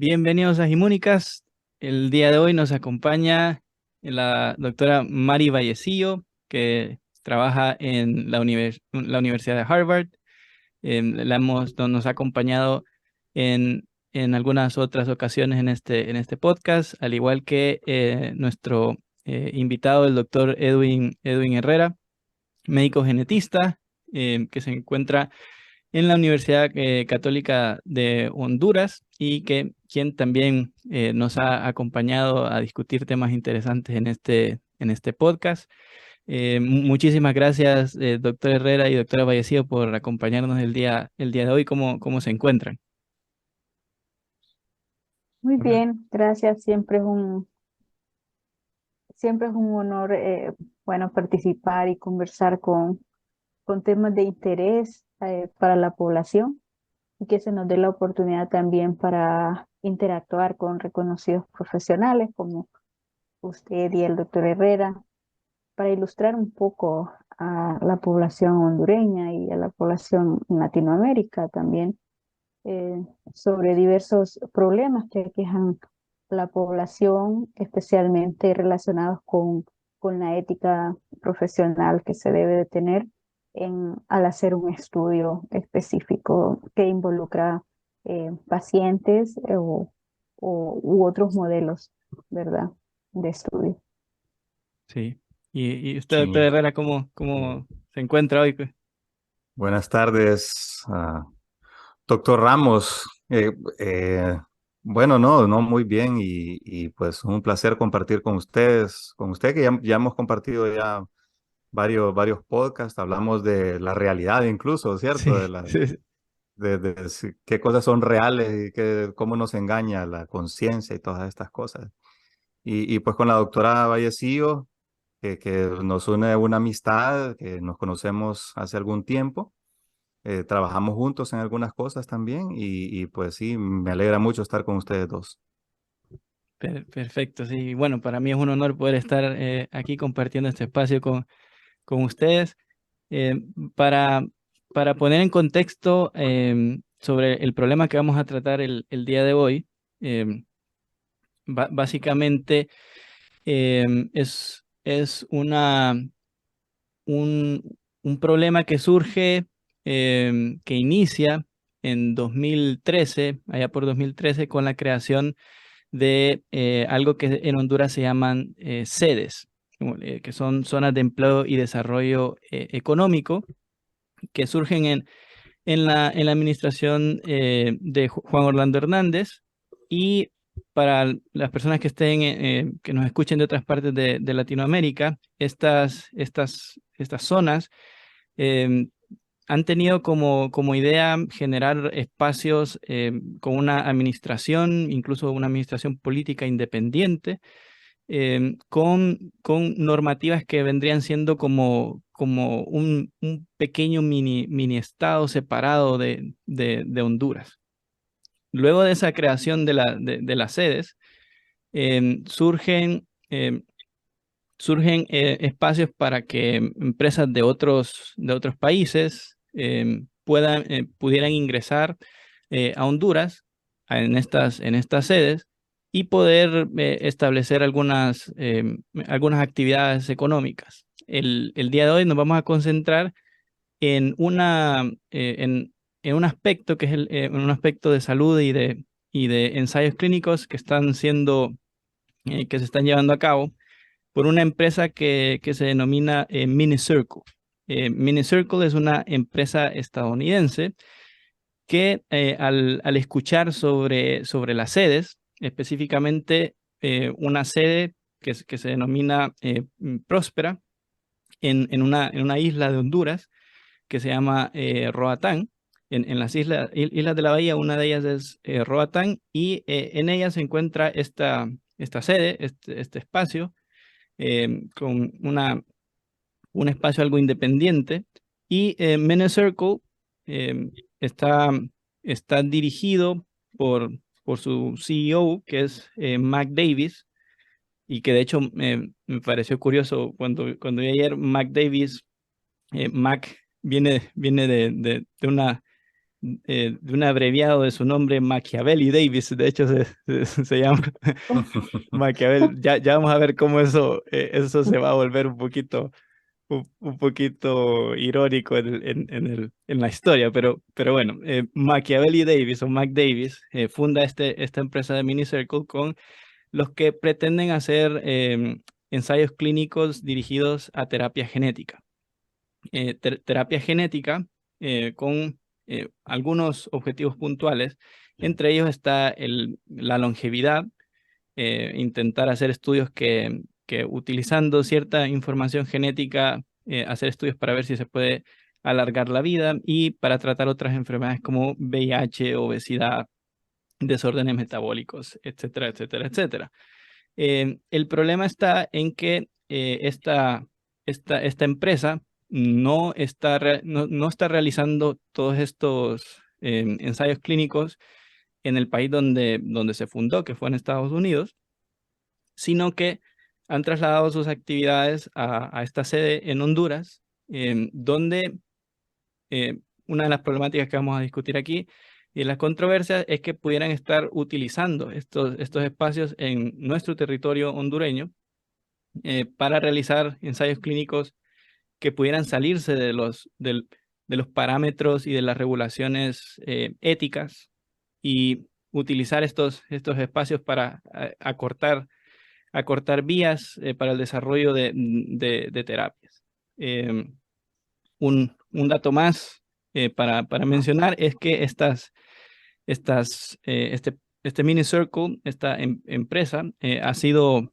Bienvenidos a Gimúnicas. El día de hoy nos acompaña la doctora Mari Vallecillo, que trabaja en la Universidad de Harvard. Nos ha acompañado en algunas otras ocasiones en este podcast, al igual que nuestro invitado, el doctor Edwin Herrera, médico genetista, que se encuentra en la Universidad Católica de Honduras y quien también nos ha acompañado a discutir temas interesantes en este podcast. Muchísimas gracias, doctor Herrera y doctora Vallecillo, por acompañarnos el día de hoy. ¿Cómo se encuentran? Muy Hola. bien, gracias. Siempre es un honor, bueno, participar y conversar con temas de interés para la población y que se nos dé la oportunidad también para interactuar con reconocidos profesionales como usted y el doctor Herrera, para ilustrar un poco a la población hondureña y a la población en Latinoamérica también sobre diversos problemas que aquejan la población, especialmente relacionados con la ética profesional que se debe de tener al hacer un estudio específico que involucra pacientes u otros modelos, ¿verdad? De estudio. Sí. Y usted, doctor Sí, Herrera, ¿cómo se encuentra hoy? buenas tardes, doctor Ramos. Bueno, no, muy bien y pues un placer compartir con ustedes, con usted que ya hemos compartido ya varios podcasts, hablamos de la realidad incluso, ¿cierto? Sí, sí, sí. Qué cosas son reales y cómo nos engaña la conciencia y todas estas cosas. Y pues con la doctora Vallecillo, que nos une una amistad, que nos conocemos hace algún tiempo. Trabajamos juntos en algunas cosas también y pues sí, me alegra mucho estar con ustedes dos. Perfecto, sí. Bueno, para mí es un honor poder estar aquí compartiendo este espacio con ustedes. Eh, para, para poner en contexto sobre el problema que vamos a tratar el día de hoy, em, básicamente es un problema que surge, que inicia en 2013, allá por 2013, con la creación de algo que en Honduras se llaman sedes, que son zonas de empleo y desarrollo económico, que surgen en la administración de Juan Orlando Hernández. Y para las personas que que nos escuchen de otras partes de Latinoamérica, estas zonas eh, han tenido como idea generar espacios con una administración, incluso una administración política independiente, con normativas que vendrían siendo como un pequeño mini estado separado de Honduras. Luego de esa creación de las sedes, surgen espacios para que empresas de otros países pudieran ingresar a Honduras en estas sedes y poder establecer algunas actividades económicas. El día de hoy nos vamos a concentrar en un aspecto que es un aspecto de salud y de ensayos clínicos que se están llevando a cabo por una empresa que se denomina MiniCircle. MiniCircle es una empresa estadounidense que al escuchar sobre las sedes, específicamente una sede que se denomina Próspera en una isla de Honduras que se llama Roatán. En las islas de la bahía, una de ellas es Roatán, y en ella se encuentra esta sede, este espacio, con un espacio algo independiente. Y Mene Circle eh, está, está dirigido por su CEO, que es Mac Davis, y que de hecho me pareció curioso cuando vi ayer Mac Davis. Mac viene de de un abreviado de su nombre, Machiavelli Davis, de hecho se llama Maquiavel. Ya vamos a ver cómo eso se va a volver un poquito irónico en la historia, pero bueno, Machiavelli Davis o Mac Davis funda esta empresa de Minicircle con los que pretenden hacer ensayos clínicos dirigidos a terapia genética. Terapia genética con algunos objetivos puntuales. Entre ellos está la longevidad, intentar hacer estudios que utilizando cierta información genética, hacer estudios para ver si se puede alargar la vida y para tratar otras enfermedades como VIH, obesidad, desórdenes metabólicos, etcétera, etcétera, etcétera. El problema está en que esta empresa no está realizando todos estos ensayos clínicos en el país donde se fundó, que fue en Estados Unidos, sino que han trasladado sus actividades a esta sede en Honduras, donde una de las problemáticas que vamos a discutir aquí y las controversias es que pudieran estar utilizando estos espacios en nuestro territorio hondureño para realizar ensayos clínicos que pudieran salirse de los parámetros y de las regulaciones éticas y utilizar estos espacios para acortar vías para el desarrollo de terapias. Un dato más para mencionar es que este Minicircle, esta empresa, ha sido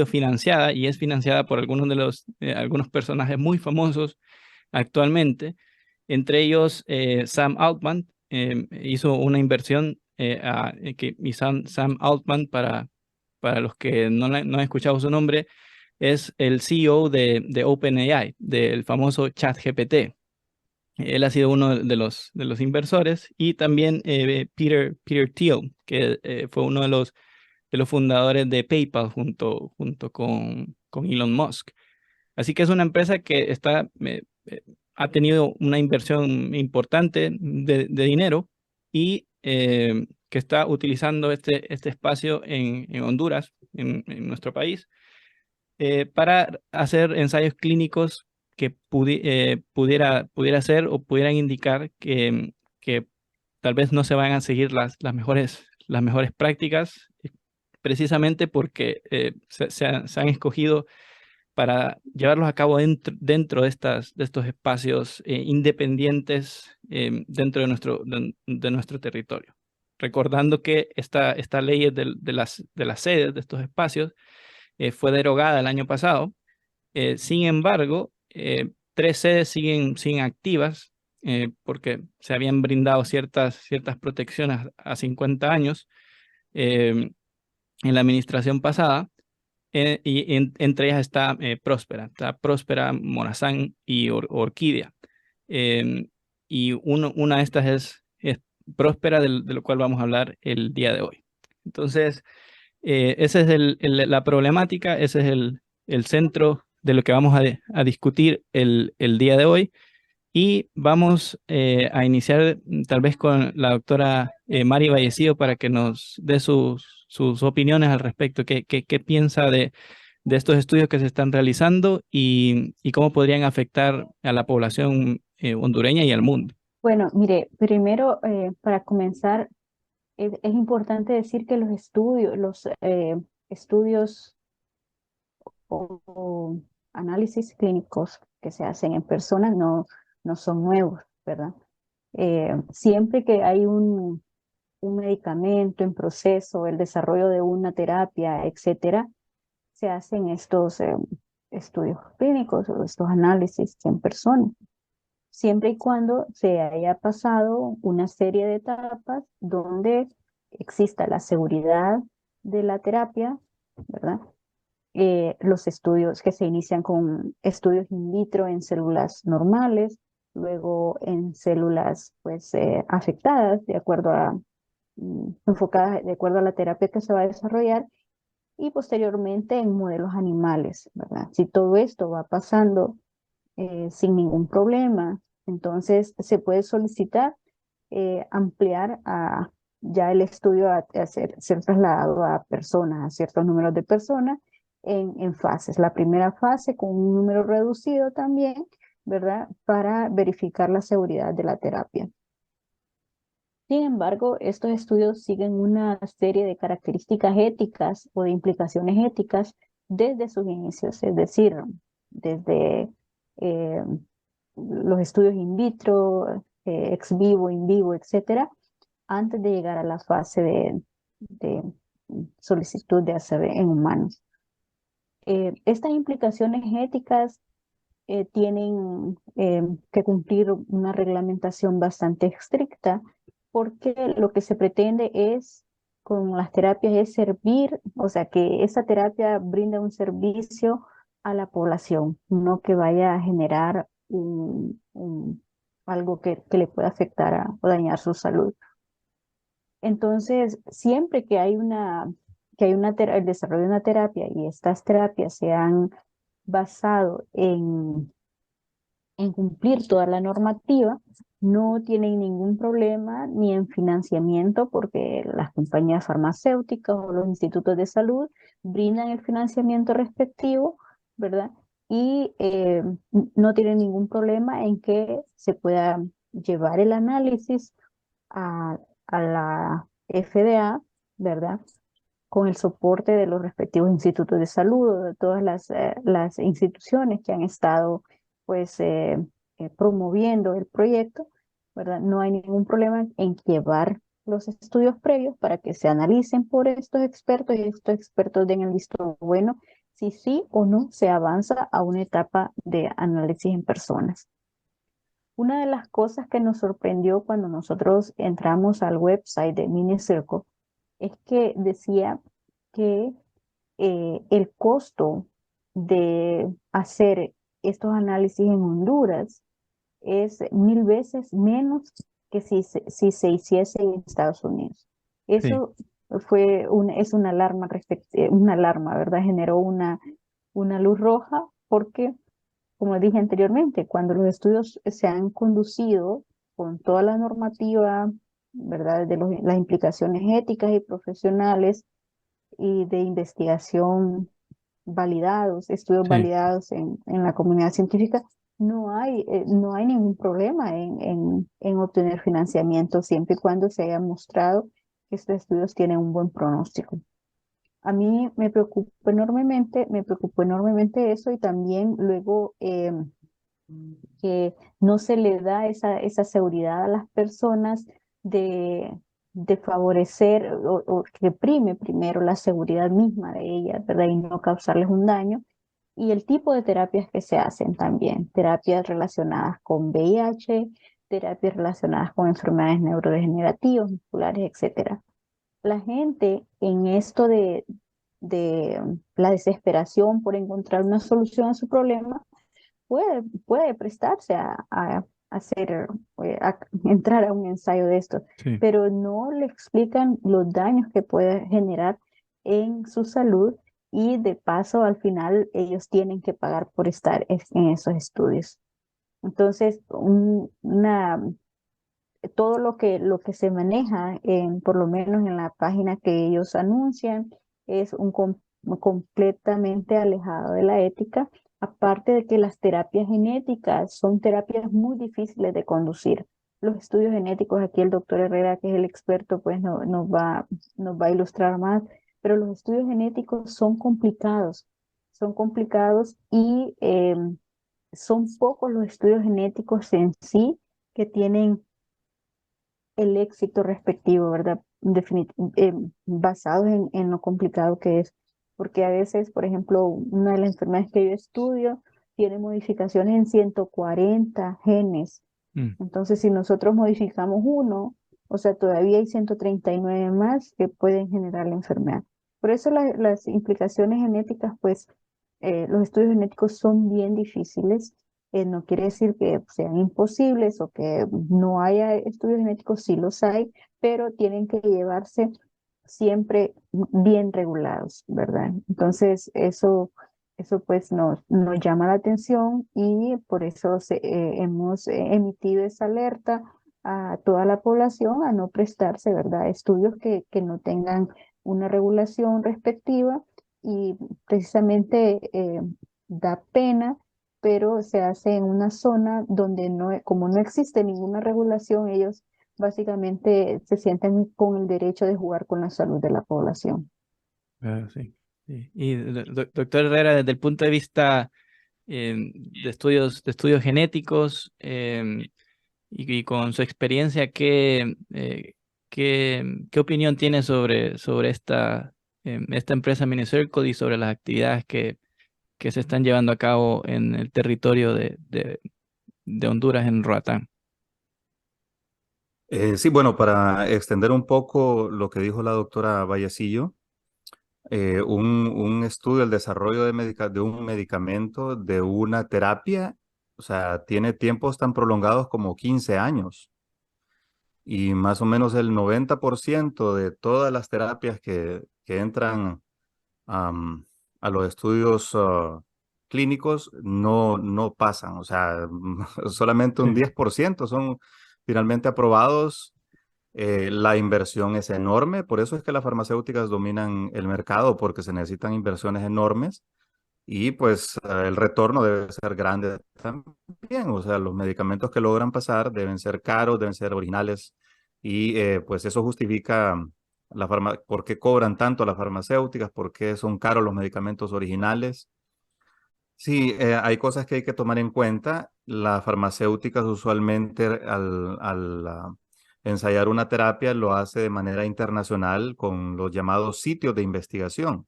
financiada y es financiada por algunos personajes muy famosos actualmente. Entre ellos, Sam Altman hizo una inversión y Sam Altman, para los que no han escuchado su nombre, es el CEO de OpenAI, del famoso ChatGPT. Él ha sido uno de los inversores y también Peter Thiel, que fue uno de los fundadores de PayPal junto con Elon Musk. Así que es una empresa que ha tenido una inversión importante de dinero y que está utilizando este espacio en Honduras, en nuestro país, para hacer ensayos clínicos que pudiera ser o pudieran indicar que tal vez no se van a seguir las mejores prácticas, precisamente porque se han escogido para llevarlos a cabo dentro de estos espacios independientes dentro de nuestro territorio. Recordando que esta ley de las sedes de estos espacios fue derogada el año pasado. Sin embargo, 3 sedes siguen activas porque se habían brindado ciertas protecciones a 50 años en la administración pasada. Entre ellas está Próspera, Morazán y Orquídea. Y una de estas es Próspera, de lo cual vamos a hablar el día de hoy. Entonces, esa es la problemática, ese es el centro de lo que vamos a discutir el día de hoy. Y vamos a iniciar tal vez con la doctora Mari Vallecillo para que nos dé sus opiniones al respecto. ¿Qué piensa de estos estudios que se están realizando y cómo podrían afectar a la población hondureña y al mundo? Bueno, mire, primero, para comenzar, es importante decir que los estudios o análisis clínicos que se hacen en personas no son nuevos, ¿verdad? Siempre que hay un medicamento en proceso, el desarrollo de una terapia, etcétera, se hacen estos estudios clínicos o estos análisis en personas, siempre y cuando se haya pasado una serie de etapas donde exista la seguridad de la terapia, ¿verdad? Los estudios que se inician con estudios in vitro en células normales, luego en células pues afectadas enfocadas de acuerdo a la terapia que se va a desarrollar, y posteriormente en modelos animales, ¿verdad? Si todo esto va pasando sin ningún problema, entonces se puede solicitar ampliar a ya el estudio a ser trasladado a personas, a ciertos números de personas en fases. La primera fase con un número reducido también, ¿verdad? Para verificar la seguridad de la terapia. Sin embargo, estos estudios siguen una serie de características éticas o de implicaciones éticas desde sus inicios, es decir, desde eh, los estudios in vitro, ex vivo, in vivo, etcétera, antes de llegar a la fase de solicitud de hacer en humanos. Estas implicaciones éticas tienen que cumplir una reglamentación bastante estricta, porque lo que se pretende es, con las terapias, es servir, o sea, que esa terapia brinda un servicio a la población, no que vaya a generar algo que le pueda afectar o dañar su salud. Entonces, siempre que hay el desarrollo de una terapia y estas terapias se han basado en cumplir toda la normativa, no tienen ningún problema ni en financiamiento, porque las compañías farmacéuticas o los institutos de salud brindan el financiamiento respectivo, ¿verdad? Y no tienen ningún problema en que se pueda llevar el análisis a la FDA, ¿verdad? Con el soporte de los respectivos institutos de salud o de todas las instituciones que han estado pues promoviendo el proyecto, ¿verdad? No hay ningún problema en llevar los estudios previos para que se analicen por estos expertos y estos expertos den el visto bueno si sí o no se avanza a una etapa de análisis en personas. Una de las cosas que nos sorprendió cuando nosotros entramos al website de MiniCircle es que decía que el costo de hacer estos análisis en Honduras es 1000 veces menos que si se hiciese en Estados Unidos. Eso es una alarma, ¿verdad? Generó una luz roja porque, como dije anteriormente, cuando los estudios se han conducido con toda la normativa, ¿verdad? De las implicaciones éticas y profesionales y de investigación validados, estudios validados en la comunidad científica, no hay ningún problema en obtener financiamiento siempre y cuando se haya mostrado que estos estudios tienen un buen pronóstico. A mí me preocupó enormemente eso, y también luego que no se le da esa seguridad a las personas de favorecer o que prime primero la seguridad misma de ellas, ¿verdad? Y no causarles un daño. Y el tipo de terapias que se hacen también, terapias relacionadas con VIH, terapias relacionadas con enfermedades neurodegenerativas, musculares, etcétera. La gente en esto de la desesperación por encontrar una solución a su problema, puede prestarse a hacer, a entrar a un ensayo de esto, pero no le explican los daños que puede generar en su salud, y de paso al final ellos tienen que pagar por estar en esos estudios. Entonces, todo lo que se maneja, por lo menos en la página que ellos anuncian, es completamente alejado de la ética, aparte de que las terapias genéticas son terapias muy difíciles de conducir. Los estudios genéticos, aquí el doctor Herrera, que es el experto, pues nos va a ilustrar más, pero los estudios genéticos son complicados y son pocos los estudios genéticos en sí que tienen el éxito respectivo, ¿verdad? Basados en lo complicado que es. Porque a veces, por ejemplo, una de las enfermedades que yo estudio tiene modificaciones en 140 genes. Entonces, si nosotros modificamos uno, o sea, todavía hay 139 más que pueden generar la enfermedad. Por eso las implicaciones genéticas, pues, los estudios genéticos son bien difíciles. No quiere decir que sean imposibles o que no haya estudios genéticos, sí los hay, pero tienen que llevarse siempre bien regulados, ¿verdad? Entonces, eso pues nos llama la atención, y por eso hemos emitido esa alerta a toda la población a no prestarse, ¿verdad? Estudios que no tengan una regulación respectiva y precisamente da pena, pero se hace en una zona donde no, como no existe ninguna regulación, ellos básicamente se sienten con el derecho de jugar con la salud de la población. Claro, sí. Sí. Y doctor Herrera, desde el punto de vista de estudios genéticos y con su experiencia, ¿qué opinión tiene sobre esta empresa Minicircle y sobre las actividades que se están llevando a cabo en el territorio de Honduras, en Roatán? Sí, bueno, para extender un poco lo que dijo la doctora Vallecillo, un estudio, el desarrollo de un medicamento, de una terapia, o sea, tiene tiempos tan prolongados como 15 años. Y más o menos el 90% de todas las terapias que entran a los estudios clínicos no pasan. O sea, solamente un Sí. 10% son finalmente aprobados. La inversión es enorme, por eso es que las farmacéuticas dominan el mercado, porque se necesitan inversiones enormes y pues el retorno debe ser grande también. O sea, los medicamentos que logran pasar deben ser caros, deben ser originales y pues eso justifica por qué cobran tanto las farmacéuticas, por qué son caros los medicamentos originales. Sí, hay cosas que hay que tomar en cuenta. Las farmacéuticas usualmente al ensayar una terapia lo hace de manera internacional con los llamados sitios de investigación.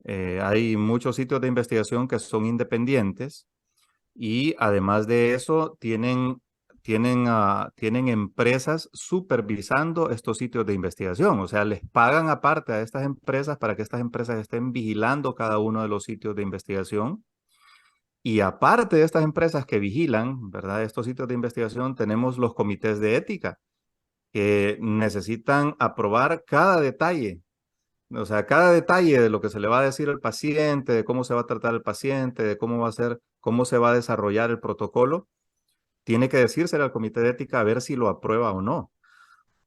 Hay muchos sitios de investigación que son independientes y además de eso tienen empresas supervisando estos sitios de investigación. O sea, les pagan aparte a estas empresas para que estas empresas estén vigilando cada uno de los sitios de investigación. Y aparte de estas empresas que vigilan, ¿verdad? Estos sitios de investigación, tenemos los comités de ética que necesitan aprobar cada detalle. O sea, cada detalle de lo que se le va a decir al paciente, de cómo se va a tratar el paciente, de cómo va a ser, cómo se va a desarrollar el protocolo, tiene que decírselo al comité de ética a ver si lo aprueba o no.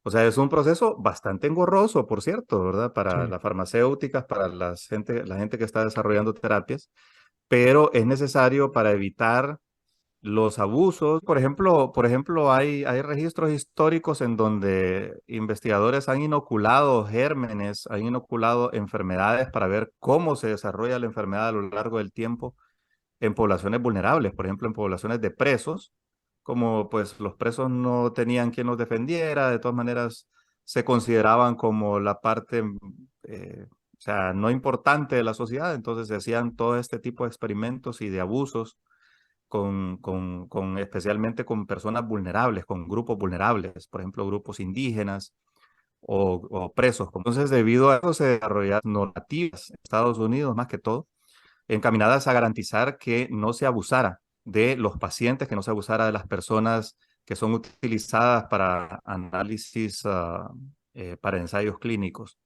O sea, es un proceso bastante engorroso, por cierto, ¿verdad? Para Sí. las farmacéuticas, para la gente que está desarrollando terapias, pero es necesario para evitar los abusos. Por ejemplo, hay registros históricos en donde investigadores han inoculado gérmenes, han inoculado enfermedades para ver cómo se desarrolla la enfermedad a lo largo del tiempo en poblaciones vulnerables, por ejemplo, en poblaciones de presos, como pues los presos no tenían quien los defendiera, de todas maneras se consideraban como la parte, o sea, no importante de la sociedad, entonces se hacían todo este tipo de experimentos y de abusos especialmente con personas vulnerables, con grupos vulnerables, por ejemplo, grupos indígenas o presos. Entonces, debido a eso se desarrollaron normativas en Estados Unidos, más que todo, encaminadas a garantizar que no se abusara de los pacientes, que no se abusara de las personas que son utilizadas para análisis, para ensayos clínicos.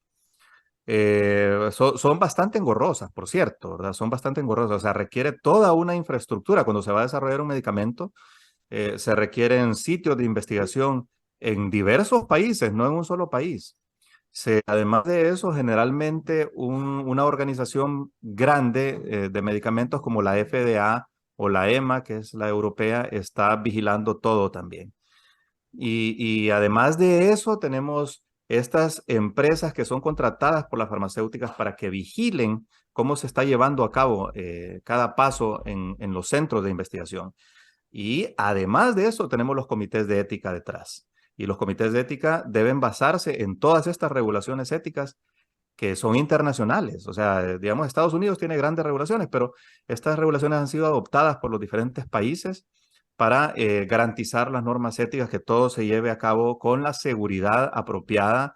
Son bastante engorrosas, por cierto, ¿verdad? Son bastante engorrosas, o sea, requiere toda una infraestructura. Cuando se va a desarrollar un medicamento, se requieren sitios de investigación en diversos países, no en un solo país. Además de eso, generalmente una organización grande de medicamentos como la FDA o la EMA, que es la europea, está vigilando todo también. Y además de eso, tenemos estas empresas que son contratadas por las farmacéuticas para que vigilen cómo se está llevando a cabo cada paso en los centros de investigación. Y además de eso, tenemos los comités de ética detrás. Y los comités de ética deben basarse en todas estas regulaciones éticas que son internacionales. O sea, digamos, Estados Unidos tiene grandes regulaciones, pero estas regulaciones han sido adoptadas por los diferentes países para garantizar las normas éticas, que todo se lleve a cabo con la seguridad apropiada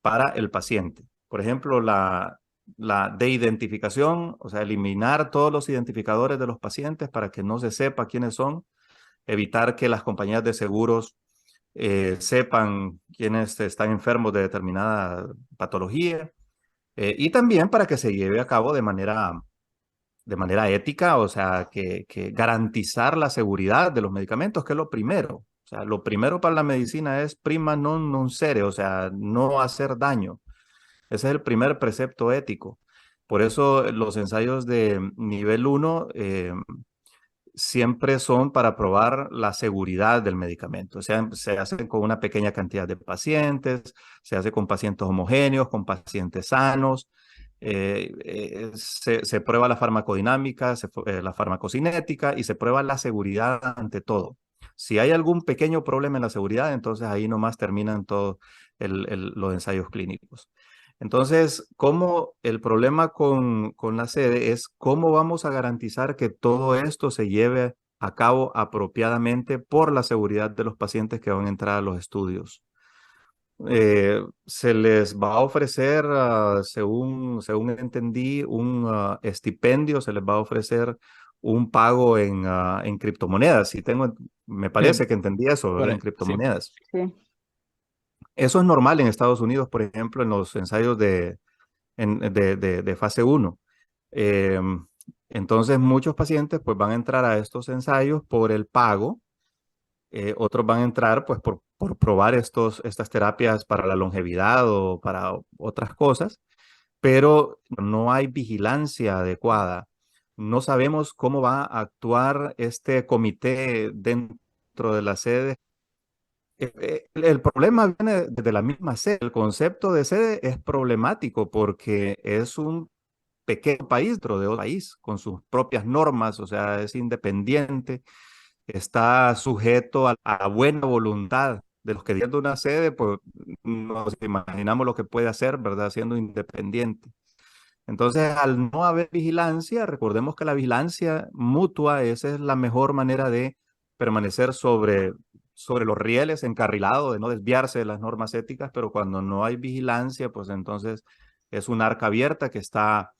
para el paciente. Por ejemplo, la de identificación, o sea, eliminar todos los identificadores de los pacientes para que no se sepa quiénes son, evitar que las compañías de seguros sepan quiénes están enfermos de determinada patología, y también para que se lleve a cabo de manera ética, o sea, que garantizar la seguridad de los medicamentos, que es lo primero. O sea, lo primero para la medicina es prima non nocere, o sea, no hacer daño. Ese es el primer precepto ético. Por eso los ensayos de nivel 1 siempre son para probar la seguridad del medicamento. O sea, se hacen con una pequeña cantidad de pacientes, se hace con pacientes homogéneos, con pacientes sanos, se prueba la farmacodinámica, la farmacocinética y se prueba la seguridad ante todo. Si hay algún pequeño problema en la seguridad, entonces ahí nomás terminan todos los ensayos clínicos. Entonces, ¿cómo el problema con la sede es cómo vamos a garantizar que todo esto se lleve a cabo apropiadamente por la seguridad de los pacientes que van a entrar a los estudios? Se les va a ofrecer, según entendí, un estipendio, se les va a ofrecer un pago en criptomonedas. Me parece que entendí eso, ¿verdad? En Correcto, sí. criptomonedas. Sí. Eso es normal en Estados Unidos, por ejemplo, en los ensayos de fase 1. Entonces, muchos pacientes pues, van a entrar a estos ensayos por el pago. Otros van a entrar pues, por probar estas terapias para la longevidad o para otras cosas, pero no hay vigilancia adecuada. No sabemos cómo va a actuar este comité dentro de la sede. El problema viene de la misma sede. El concepto de sede es problemático porque es un pequeño país dentro de otro país con sus propias normas, o sea, es independiente, está sujeto a la buena voluntad de los que tienen una sede, pues nos imaginamos lo que puede hacer, ¿verdad? Siendo independiente. Entonces, al no haber vigilancia, recordemos que la vigilancia mutua, esa es la mejor manera de permanecer sobre los rieles, encarrilado, de no desviarse de las normas éticas, pero cuando no hay vigilancia, pues entonces es un arca abierta que está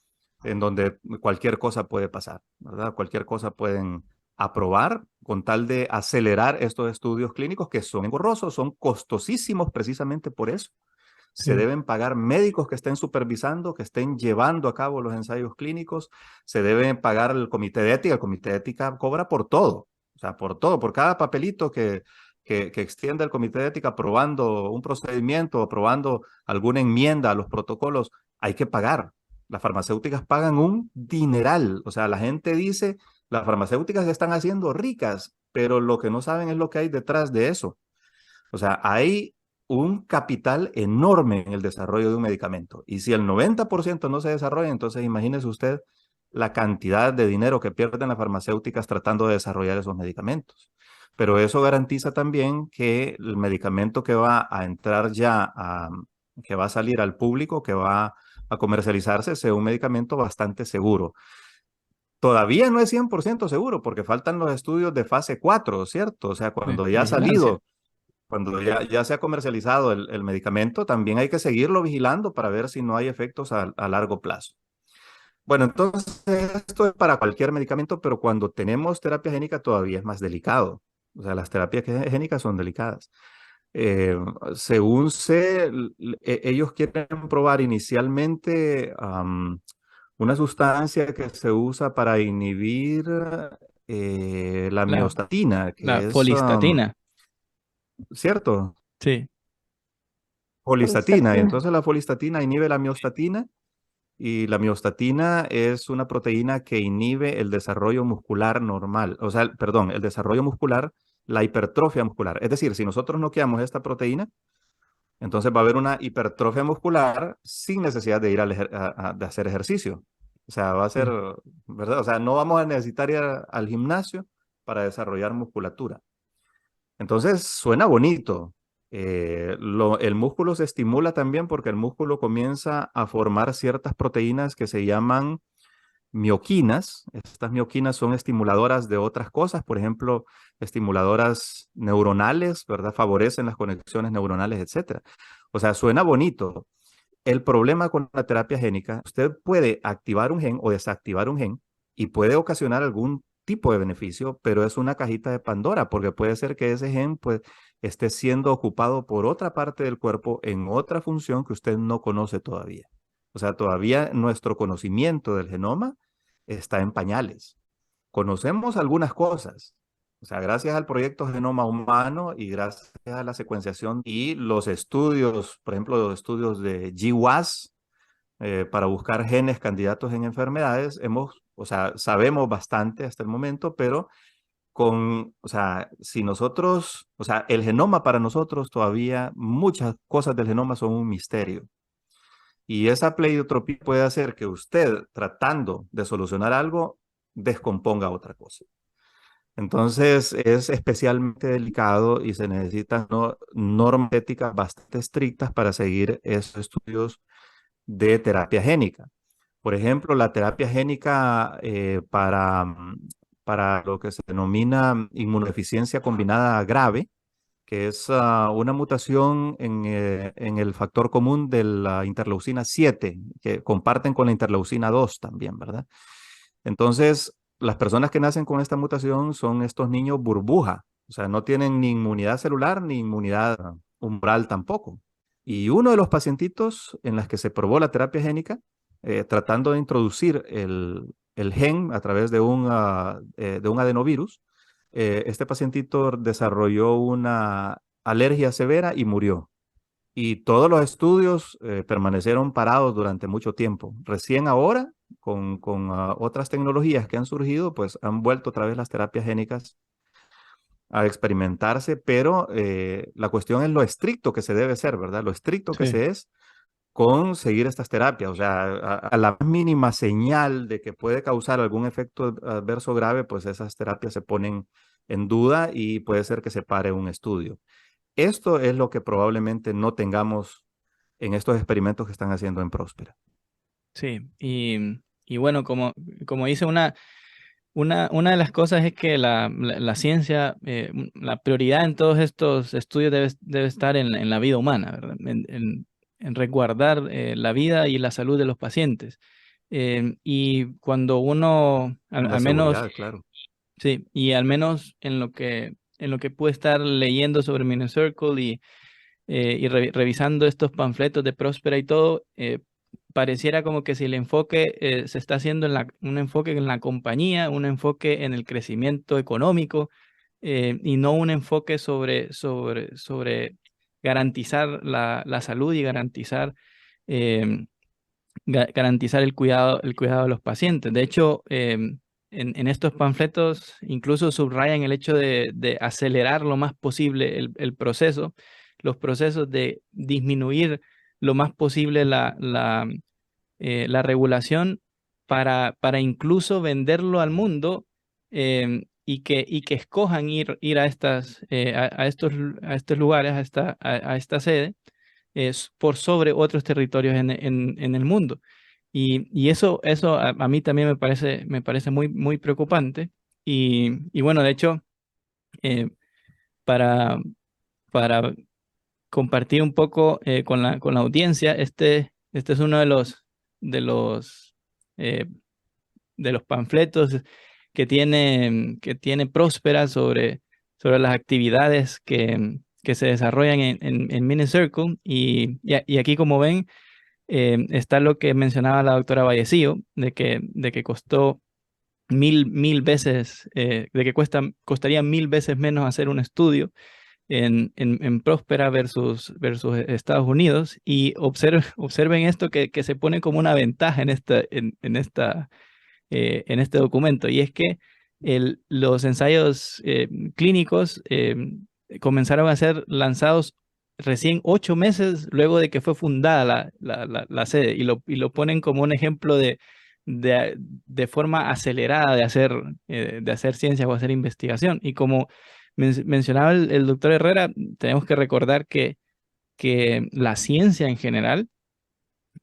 en donde cualquier cosa puede pasar, ¿verdad? Cualquier cosa pueden aprobar con tal de acelerar estos estudios clínicos que son engorrosos, son costosísimos precisamente por eso. Se Sí. deben pagar médicos que estén supervisando, que estén llevando a cabo los ensayos clínicos, se debe pagar el comité de ética. El comité de ética cobra por todo, o sea, por todo, por cada papelito que extienda el comité de ética aprobando un procedimiento, aprobando alguna enmienda a los protocolos, hay que pagar. Las farmacéuticas pagan un dineral, o sea, la gente dice, las farmacéuticas se están haciendo ricas, pero lo que no saben es lo que hay detrás de eso. O sea, hay un capital enorme en el desarrollo de un medicamento. Y si el 90% no se desarrolla, entonces imagínese usted la cantidad de dinero que pierden las farmacéuticas tratando de desarrollar esos medicamentos. Pero eso garantiza también que el medicamento que va a entrar que va a salir al público, que va a comercializarse, sea un medicamento bastante seguro. Todavía no es 100% seguro porque faltan los estudios de fase 4, ¿cierto? O sea, cuando ya ha Vigilancia. salido, cuando ya se ha comercializado el medicamento, también hay que seguirlo vigilando para ver si no hay efectos a largo plazo. Bueno, entonces esto es para cualquier medicamento, pero cuando tenemos terapia génica todavía es más delicado. O sea, las terapias génicas son delicadas. Según ellos quieren probar inicialmente una sustancia que se usa para inhibir la La, miostatina, la que es, folistatina. ¿cierto? Sí. Folistatina. Y Folistatina. entonces la folistatina inhibe la miostatina y la miostatina es una proteína que inhibe el desarrollo muscular normal. O sea, perdón, el desarrollo muscular, la hipertrofia muscular. Es decir, si nosotros noqueamos esta proteína, entonces va a haber una hipertrofia muscular sin necesidad de ir de hacer ejercicio. O sea, va a ser, Sí. ¿verdad? O sea, no vamos a necesitar ir al gimnasio para desarrollar musculatura. Entonces, suena bonito. El músculo se estimula también porque el músculo comienza a formar ciertas proteínas que se llaman mioquinas. Estas mioquinas son estimuladoras de otras cosas, por ejemplo, estimuladoras neuronales, ¿verdad? Favorecen las conexiones neuronales, etcétera. O sea, suena bonito. El problema con la terapia génica, usted puede activar un gen o desactivar un gen y puede ocasionar algún tipo de beneficio, pero es una cajita de Pandora porque puede ser que ese gen pues esté siendo ocupado por otra parte del cuerpo en otra función que usted no conoce todavía. O sea, todavía nuestro conocimiento del genoma está en pañales. Conocemos algunas cosas, O sea, gracias al proyecto Genoma Humano y gracias a la secuenciación y los estudios, por ejemplo, los estudios de GWAS, para buscar genes candidatos en enfermedades, o sea, sabemos bastante hasta el momento, pero o sea, si nosotros, o sea, el genoma para nosotros todavía, muchas cosas del genoma son un misterio. Y esa pleiotropía puede hacer que usted, tratando de solucionar algo, descomponga otra cosa. Entonces, es especialmente delicado y se necesitan normas éticas bastante estrictas para seguir esos estudios de terapia génica. Por ejemplo, la terapia génica para lo que se denomina inmunodeficiencia combinada grave, que es una mutación en el factor común de la interleucina 7, que comparten con la interleucina 2 también, ¿verdad? Entonces, las personas que nacen con esta mutación son estos niños burbuja, o sea, no tienen ni inmunidad celular ni inmunidad umbral tampoco. Y uno de los pacientitos en las que se probó la terapia génica, tratando de introducir el gen a través de un adenovirus, este pacientito desarrolló una alergia severa y murió. Y todos los estudios permanecieron parados durante mucho tiempo. Recién ahora, con otras tecnologías que han surgido, pues han vuelto otra vez las terapias génicas a experimentarse, pero la cuestión es lo estricto que se debe ser, ¿verdad? Lo estricto que Sí. se es con seguir estas terapias. O sea, a la más mínima señal de que puede causar algún efecto adverso grave, pues esas terapias se ponen en duda y puede ser que se pare un estudio. Esto es lo que probablemente no tengamos en estos experimentos que están haciendo en Próspera. Sí, y bueno, como dice una de las cosas es que la ciencia, la prioridad en todos estos estudios debe estar en la vida humana, ¿verdad? En resguardar la vida y la salud de los pacientes. Y cuando uno, La al menos, seguridad, claro. sí, y al menos en lo que pude estar leyendo sobre Circle y revisando estos panfletos de Próspera y todo, pareciera como que si el enfoque se está haciendo un enfoque en la compañía, un enfoque en el crecimiento económico, y no un enfoque sobre garantizar la salud y eh, garantizar el cuidado de los pacientes. De hecho, en estos panfletos incluso subrayan el hecho de acelerar lo más posible el proceso, los procesos de disminuir lo más posible la regulación para incluso venderlo al mundo, y que escojan ir a estos lugares, a esta sede, es por sobre otros territorios en el mundo. Y eso a mí también me parece muy, muy preocupante. Y bueno, de hecho, eh, para, para compartir un poco con la audiencia, este es uno de los, eh, de los panfletos que tiene Próspera sobre las actividades que se desarrollan en Minicircle. Y aquí, como ven, está lo que mencionaba la doctora Vallecillo, de que costó mil veces, de que costaría 1000 veces menos hacer un estudio en Próspera versus Estados Unidos. Y observen esto que se pone como una ventaja en este documento, y es que los ensayos clínicos comenzaron a ser lanzados recién 8 meses luego de que fue fundada la sede, y lo ponen como un ejemplo de forma acelerada de hacer ciencia o hacer investigación. Y como mencionaba el doctor Herrera, tenemos que recordar que la ciencia en general,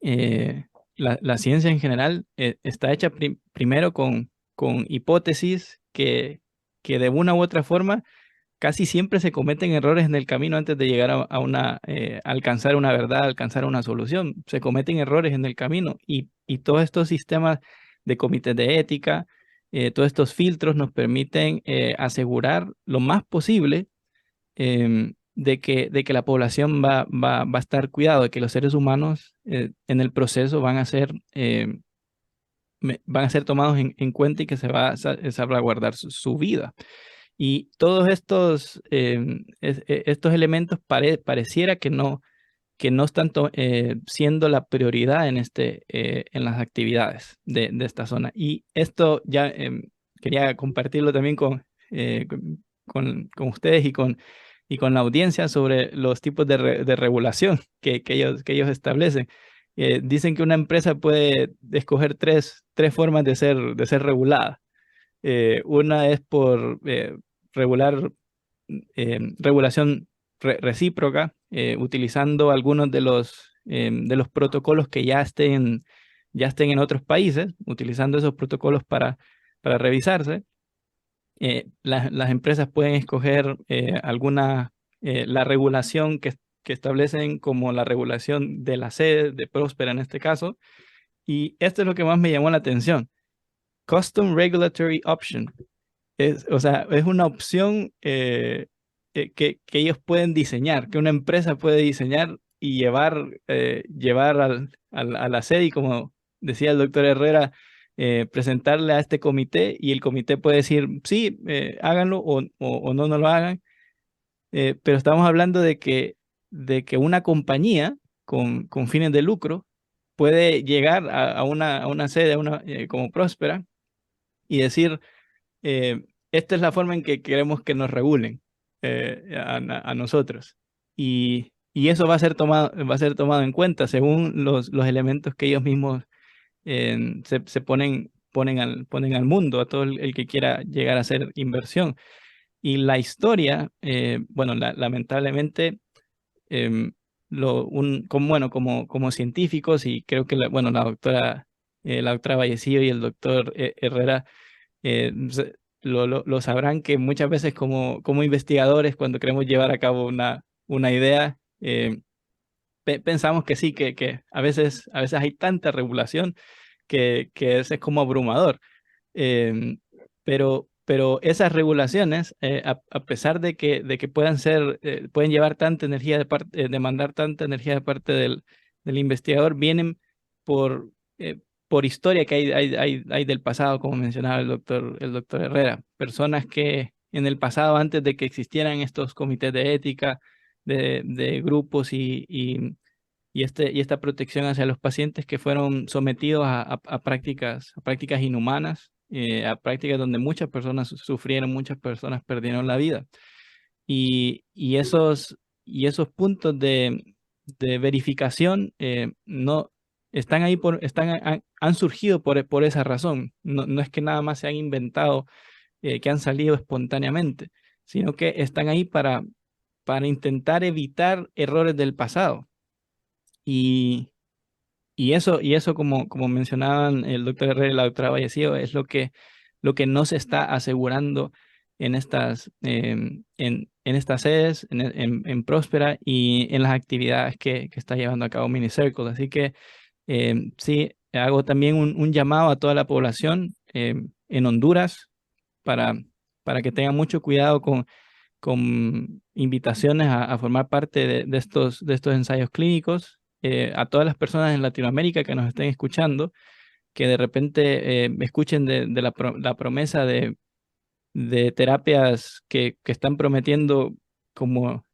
eh, la ciencia en general está hecha primero con hipótesis que de una u otra forma casi siempre se cometen errores en el camino antes de llegar alcanzar una verdad, alcanzar una solución. Se cometen errores en el camino, y todos estos sistemas de comités de ética, todos estos filtros nos permiten asegurar lo más posible, de que la población va a estar cuidado, de que los seres humanos en el proceso van a ser tomados en cuenta, y que se va a salvaguardar su vida. Y todos estos, estos elementos pareciera que no están siendo la prioridad en, en las actividades de esta zona. Y esto ya quería compartirlo también con ustedes y con la audiencia sobre los tipos de regulación que ellos establecen. Dicen que una empresa puede escoger tres formas de ser regulada. Una es por regulación recíproca, utilizando algunos de los protocolos que ya estén en otros países, utilizando esos protocolos para revisarse. Las empresas pueden escoger la regulación que establecen como la regulación de la sede, de Próspera en este caso, y esto es lo que más me llamó la atención. Custom Regulatory Option. O sea, es una opción que ellos pueden diseñar, que una empresa puede diseñar y llevar a la sede, y como decía el doctor Herrera, presentarle a este comité, y el comité puede decir, sí, háganlo o no lo hagan. Pero estamos hablando de que una compañía con fines de lucro puede llegar a una sede como Próspera y decir, esta es la forma en que queremos que nos regulen a nosotros. Y eso va a ser tomado en cuenta según los elementos que ellos mismos se ponen al mundo, a todo el que quiera llegar a hacer inversión. Y la historia, bueno, lamentablemente, como científicos, y creo que bueno, la doctora Vallecillo y el doctor Herrera lo sabrán, que muchas veces como investigadores, cuando queremos llevar a cabo una idea, pensamos que sí, que a veces hay tanta regulación que es como abrumador. Pero esas regulaciones, a pesar de que pueden llevar tanta energía demandar tanta energía de parte del investigador, vienen por historia que hay del pasado, como mencionaba el doctor Herrera. Personas que en el pasado, antes de que existieran estos comités de ética, de grupos y esta protección hacia los pacientes, que fueron sometidos a prácticas inhumanas, a prácticas donde muchas personas sufrieron, muchas personas perdieron la vida. Y esos puntos de verificación no están ahí han surgido por esa razón. No es que nada más se han inventado, que han salido espontáneamente, sino que están ahí para intentar evitar errores del pasado. Y eso como mencionaban el doctor Herrera y la doctora Vallecillo, es lo que no se está asegurando en estas sedes, en Próspera, y en las actividades que está llevando a cabo Minicircle. Así que sí, hago también un llamado a toda la población en Honduras para que tengan mucho cuidado con invitaciones a formar parte de estos ensayos clínicos. A todas las personas en Latinoamérica que nos estén escuchando, que de repente escuchen de la promesa de terapias que están prometiendo como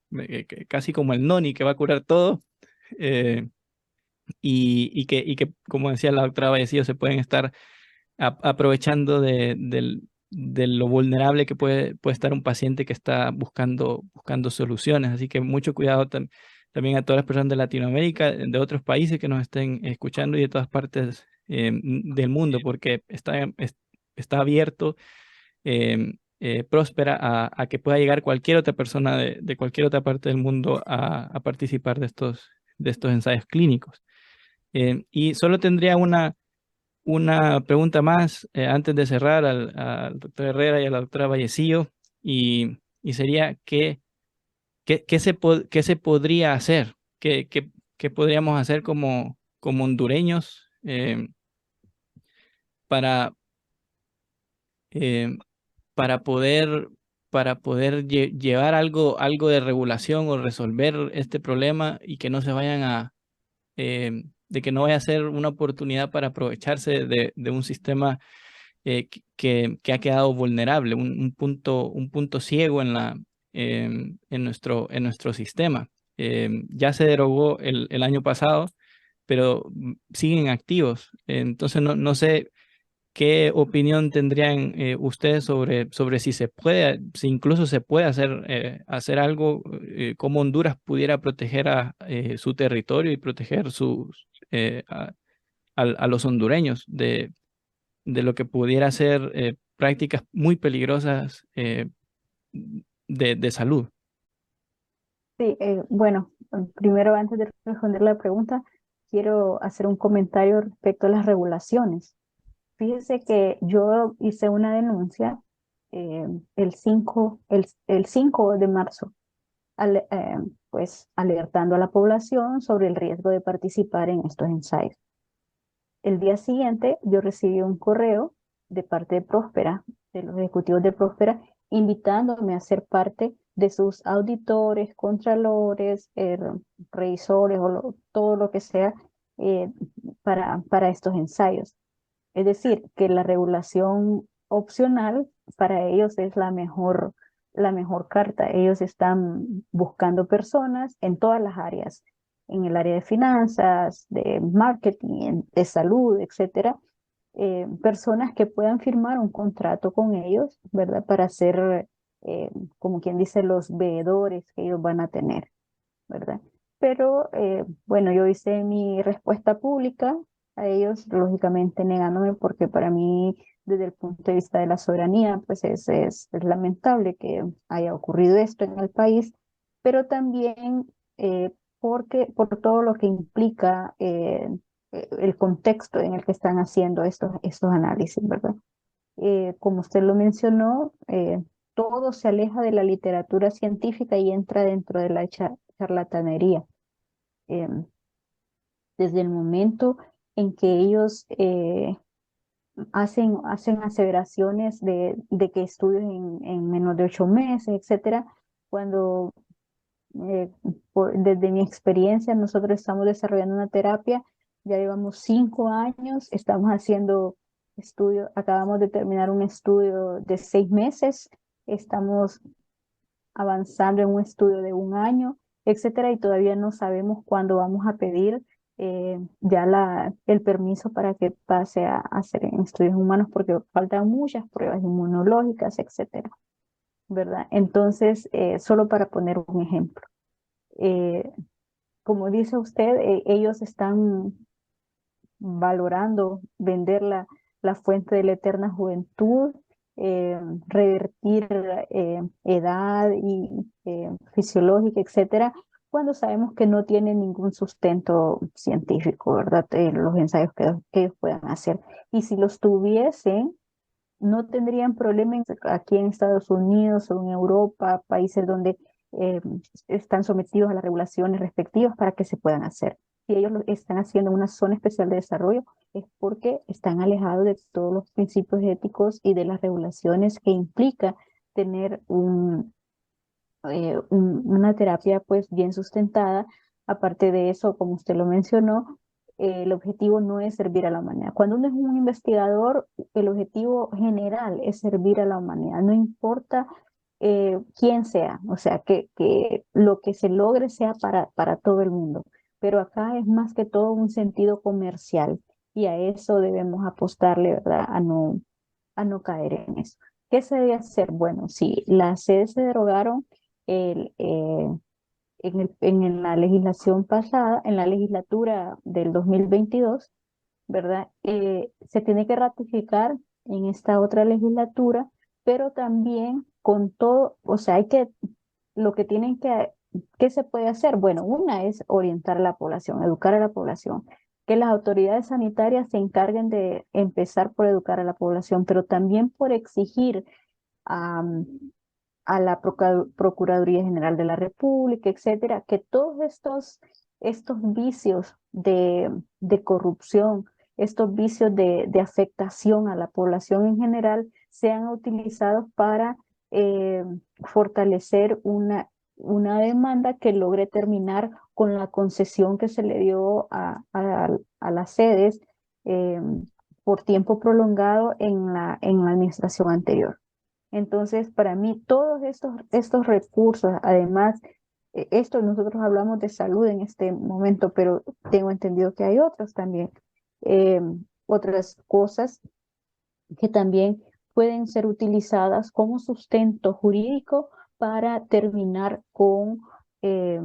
casi como el noni que va a curar todo, y que, como decía la doctora Vallecillo, se pueden estar aprovechando de lo vulnerable que puede estar un paciente que está buscando soluciones. Así que mucho cuidado también a todas las personas de Latinoamérica, de otros países que nos estén escuchando, y de todas partes del mundo, porque está abierto, Próspera, a que pueda llegar cualquier otra persona de cualquier otra parte del mundo a participar de estos ensayos clínicos. Y solo tendría una pregunta más antes de cerrar al doctor Herrera y a la doctora Vallecillo, y sería ¿qué se podría hacer? ¿Qué podríamos hacer como hondureños para, eh, para poder, llevar algo de regulación o resolver este problema, y que no se vayan de que no vaya a ser una oportunidad para aprovecharse de un sistema que ha quedado vulnerable, un punto ciego en nuestro sistema. Ya se derogó el año pasado, pero siguen activos. Entonces, no sé qué opinión tendrían ustedes sobre si se puede, si incluso se puede hacer algo, cómo Honduras pudiera proteger su territorio y proteger a los hondureños de lo que pudiera ser prácticas muy peligrosas de salud. Sí, bueno, primero antes de responder la pregunta, quiero hacer un comentario respecto a las regulaciones. Fíjese que yo hice una denuncia el 5 de marzo, pues alertando a la población sobre el riesgo de participar en estos ensayos. El día siguiente yo recibí un correo de parte de Próspera, de los ejecutivos de Próspera, invitándome a ser parte de sus auditores, contralores, revisores o todo lo que sea eh, para estos ensayos. Es decir, que la regulación opcional para ellos es la mejor carta. Ellos están buscando personas en todas las áreas, en el área de finanzas, de marketing, de salud, etcétera. Personas que puedan firmar un contrato con ellos, ¿verdad? Para ser, como quien dice, los veedores que ellos van a tener, ¿verdad? Pero bueno, yo hice mi respuesta pública a ellos, lógicamente negándome, porque para mí, desde el punto de vista de la soberanía, pues es lamentable que haya ocurrido esto en el país, pero también por todo lo que implica el contexto en el que están haciendo estos análisis, ¿verdad? Como usted lo mencionó, todo se aleja de la literatura científica y entra dentro de la charlatanería. Em, Desde el momento en que ellos hacen aseveraciones de que estudios en menos de 8 meses, etcétera, cuando eh, desde mi experiencia nosotros estamos desarrollando una terapia, ya llevamos 5 años, estamos haciendo estudios, acabamos de terminar un estudio de 6 meses, estamos avanzando en un estudio de 1 año, etcétera, y todavía no sabemos cuándo vamos a pedir ya el permiso para que pase a hacer en estudios humanos, porque faltan muchas pruebas inmunológicas, etcétera, ¿verdad? Entonces, solo para poner un ejemplo. Eh, Como dice usted, ellos están valorando vender la fuente de la eterna juventud, revertir edad y fisiológica, etcétera, cuando sabemos que no tiene ningún sustento científico, ¿verdad? Los ensayos que ellos puedan hacer. Y si los tuviesen, no tendrían problemas aquí en Estados Unidos o en Europa, países donde eh, están sometidos a las regulaciones respectivas para que se puedan hacer. Si ellos lo están haciendo en una zona especial de desarrollo, es porque están alejados de todos los principios éticos y de las regulaciones que implica tener una terapia pues bien sustentada. Aparte de eso, como usted lo mencionó, el objetivo no es servir a la humanidad. Cuando uno es un investigador, el objetivo general es servir a la humanidad, no importa quién sea, o sea, que lo que se logre sea para todo el mundo. Pero acá es más que todo un sentido comercial y a eso debemos apostarle, ¿verdad? A no caer en eso. ¿Qué se debe hacer? Bueno, si las sedes se derogaron, el, en la legislación pasada, en la legislatura del 2022, ¿verdad? Se tiene que ratificar en esta otra legislatura, pero también con todo, o sea, lo que tienen ¿qué se puede hacer? Bueno, una es orientar a la población, educar a la población, que las autoridades sanitarias se encarguen de empezar por educar a la población, pero también por exigir a la Procuraduría General de la República, etcétera, que todos estos vicios de corrupción, estos vicios de afectación a la población en general, sean utilizados para eh, fortalecer una demanda que logre terminar con la concesión que se le dio a las sedes eh, por tiempo prolongado en la administración anterior. Entonces, para mí, todos estos recursos, además, esto nosotros hablamos de salud en este momento, pero tengo entendido que hay otros también, eh, otras cosas que también pueden ser utilizadas como sustento jurídico para terminar eh,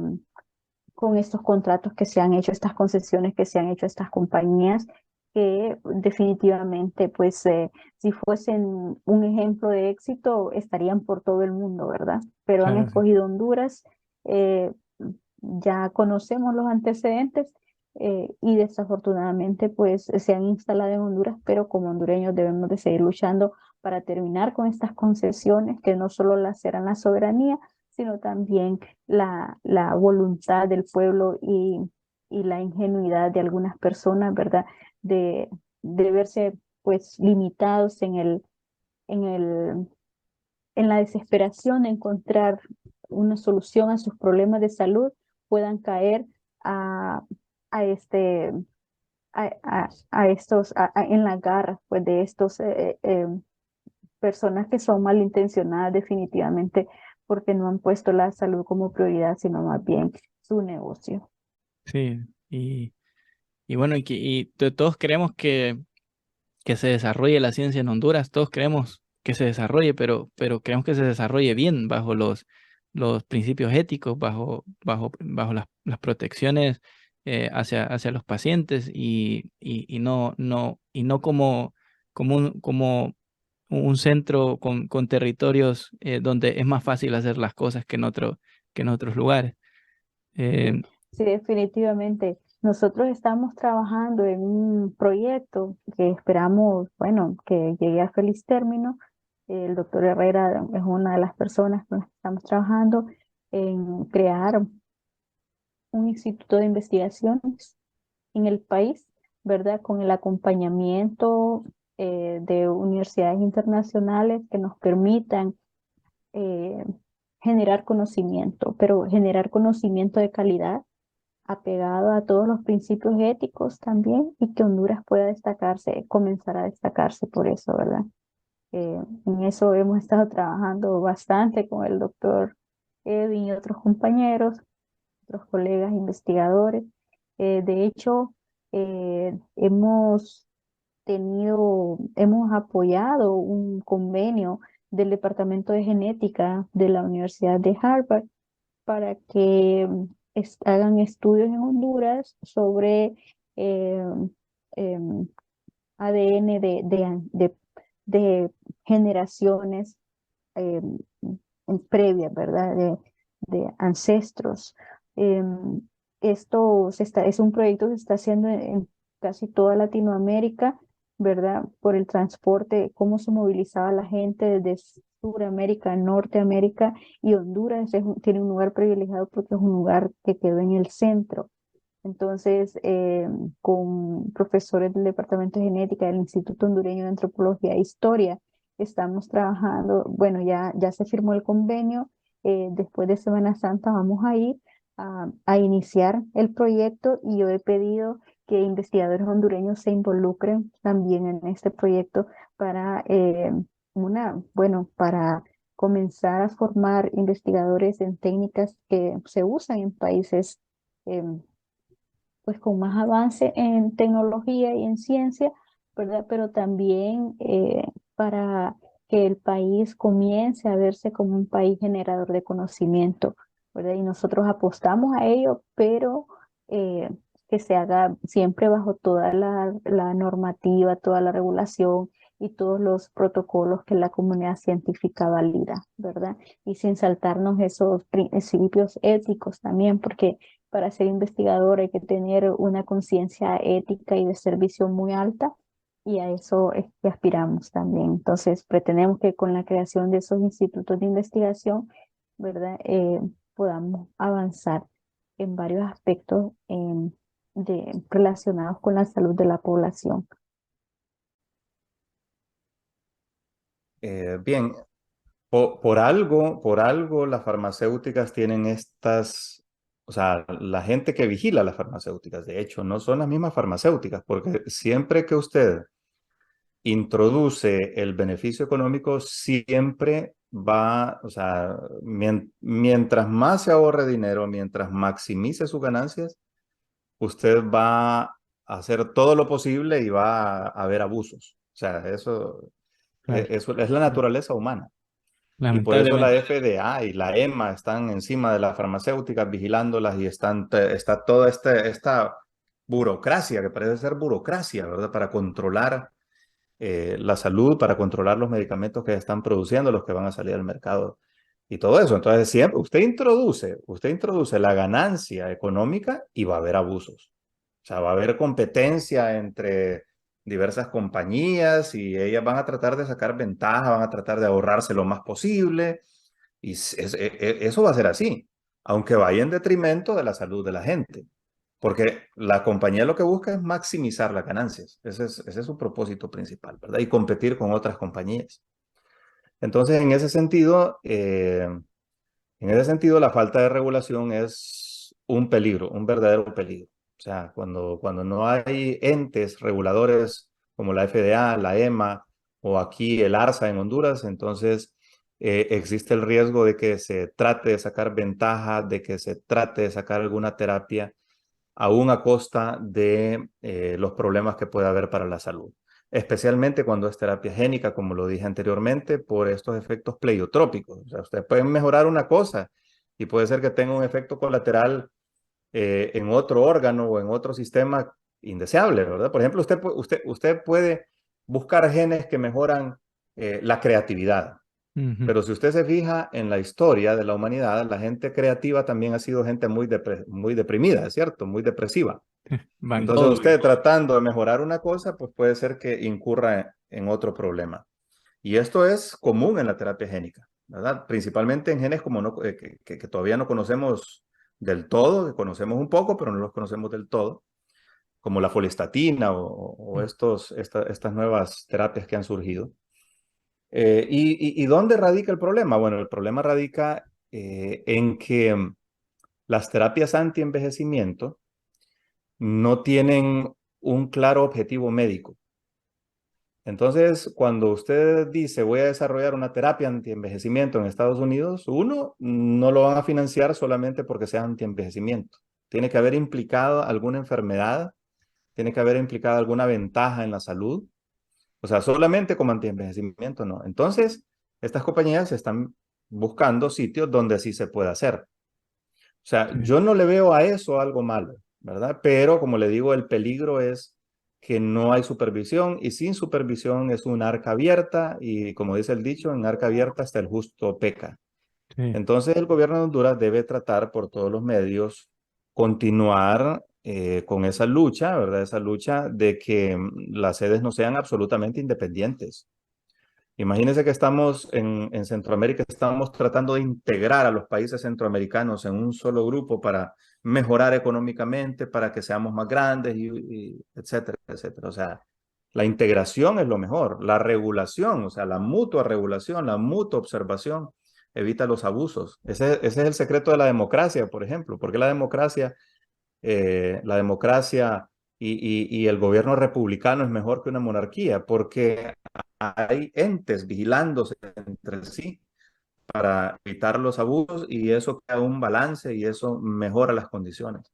con estos contratos que se han hecho, estas concesiones que se han hecho a estas compañías, que definitivamente, pues, si fuesen un ejemplo de éxito, estarían por todo el mundo, ¿verdad? Pero han Claro, sí. escogido Honduras, eh, ya conocemos los antecedentes, y desafortunadamente, pues, se han instalado en Honduras, pero como hondureños debemos de seguir luchando para terminar con estas concesiones que no solo laceran la soberanía, sino también la voluntad del pueblo y la ingenuidad de algunas personas, ¿verdad? De verse, pues, limitados en el, en la desesperación de encontrar una solución a sus problemas de salud, puedan caer a, a este, a estos, en las garras, pues, de estos personas que son malintencionadas definitivamente, porque no han puesto la salud como prioridad, sino más bien su negocio. Sí, y bueno, todos queremos que se desarrolle la ciencia en Honduras, todos queremos que se desarrolle, pero queremos que se desarrolle bien bajo los principios éticos, bajo las protecciones hacia los pacientes y no como un centro con territorios donde es más fácil hacer las cosas que en otros lugares. Sí, Eh, sí, definitivamente. Nosotros estamos trabajando en un proyecto que esperamos, bueno, que llegue a feliz término. El doctor Herrera es una de las personas con las que estamos trabajando en crear un instituto de investigaciones en el país, ¿verdad? Con el acompañamiento de universidades internacionales que nos permitan eh, generar conocimiento, pero generar conocimiento de calidad, apegado a todos los principios éticos también, y que Honduras pueda destacarse, comenzar a destacarse por eso, ¿verdad? En eso hemos estado trabajando bastante con el doctor Edwin y otros compañeros, otros colegas investigadores. De hecho, hemos apoyado un convenio del Departamento de Genética de la Universidad de Harvard para que hagan estudios en Honduras sobre eh, em, ADN de generaciones em, previas, ¿verdad? De ancestros. Em, es un proyecto que se está haciendo en casi toda Latinoamérica, ¿verdad? Por el transporte, cómo se movilizaba la gente desde Suramérica, Norteamérica, y Honduras tiene un lugar privilegiado porque es un lugar que quedó en el centro. Entonces, con profesores del Departamento de Genética del Instituto Hondureño de Antropología e Historia, estamos trabajando, bueno, ya se firmó el convenio. Después de Semana Santa vamos a ir a iniciar el proyecto, y yo he pedido que investigadores hondureños se involucren también en este proyecto para, bueno, para comenzar a formar investigadores en técnicas que se usan en países em, pues con más avance en tecnología y en ciencia, ¿verdad? Pero también para que el país comience a verse como un país generador de conocimiento, ¿verdad? Y nosotros apostamos a ello, pero eh, que se haga siempre bajo toda la normativa, toda la regulación y todos los protocolos que la comunidad científica valida, ¿verdad? Y sin saltarnos esos principios éticos también, porque para ser investigador hay que tener una conciencia ética y de servicio muy alta, y a eso es que aspiramos también. Entonces, pretendemos que con la creación de esos institutos de investigación, ¿verdad? Podamos avanzar en varios aspectos relacionados con la salud de la población. Bien, por algo las farmacéuticas tienen estas, o sea, la gente que vigila las farmacéuticas, de hecho, no son las mismas farmacéuticas, porque siempre que usted introduce el beneficio económico, siempre va, o sea, mientras más se ahorre dinero, mientras maximice sus ganancias, usted va a hacer todo lo posible y va a haber abusos. O sea, Claro. eso es la naturaleza humana. Y por eso la Lamentablemente. FDA y la EMA están encima de las farmacéuticas vigilándolas y está toda esta burocracia, que parece ser burocracia, ¿verdad? Para controlar la salud, para controlar los medicamentos que están produciendo, los que van a salir al mercado y todo eso. Entonces, siempre usted introduce la ganancia económica y va a haber abusos. O sea, va a haber competencia entre diversas compañías y ellas van a tratar de sacar ventaja, van a tratar de ahorrarse lo más posible y eso va a ser así, aunque vaya en detrimento de la salud de la gente. Porque la compañía lo que busca es maximizar las ganancias. Ese es su propósito principal, ¿verdad? Y competir con otras compañías. Entonces, en ese sentido, la falta de regulación es un peligro, un verdadero peligro. O sea, cuando no hay entes reguladores como la FDA, la EMA o aquí el ARSA en Honduras, entonces existe el riesgo de que se trate de sacar ventaja, de que se trate de sacar alguna terapia aún a costa de los problemas que puede haber para la salud, especialmente cuando es terapia génica, como lo dije anteriormente, por estos efectos pleiotrópicos. O sea, ustedes pueden mejorar una cosa y puede ser que tenga un efecto colateral en otro órgano o en otro sistema indeseable, ¿verdad? Por ejemplo, usted puede buscar genes que mejoran la creatividad. Ujú. Pero si usted se fija en la historia de la humanidad, la gente creativa también ha sido gente muy deprimida, ¿cierto? Muy depresiva. Van Entonces Gogh. usted tratando de mejorar una cosa, pues puede ser que incurra en otro problema. Y esto es común en la terapia génica, ¿verdad? Principalmente en genes como que todavía no conocemos del todo, que conocemos un poco, pero no los conocemos del todo, como la folistatina o estas nuevas terapias que han surgido. ¿Y dónde radica el problema? Bueno, el problema radica en que las terapias anti-envejecimiento no tienen un claro objetivo médico. Entonces, cuando usted dice voy a desarrollar una terapia anti-envejecimiento en Estados Unidos, uno, no lo van a financiar solamente porque sea anti-envejecimiento. Tiene que haber implicado alguna enfermedad, tiene que haber implicado alguna ventaja en la salud. O sea, solamente como anti-envejecimiento no. Entonces, estas compañías están buscando sitios donde sí se puede hacer. O sea, Sí. yo no le veo a eso algo malo, ¿verdad? Pero como le digo, el peligro es que no hay supervisión y sin supervisión es un arca abierta y como dice el dicho, en arca abierta hasta el justo peca. Sí. Entonces el gobierno de Honduras debe tratar por todos los medios continuar con esa lucha, ¿verdad? Esa lucha de que las sedes no sean absolutamente independientes. Imagínense que estamos en Centroamérica, estamos tratando de integrar a los países centroamericanos en un solo grupo para mejorar económicamente, para que seamos más grandes, y etcétera, etcétera. O sea, la integración es lo mejor, la regulación, o sea, la mutua regulación, la mutua observación evita los abusos. Ese es el secreto de la democracia, por ejemplo, porque la democracia y el gobierno republicano es mejor que una monarquía, porque hay entes vigilándose entre sí para evitar los abusos y eso crea un balance y eso mejora las condiciones.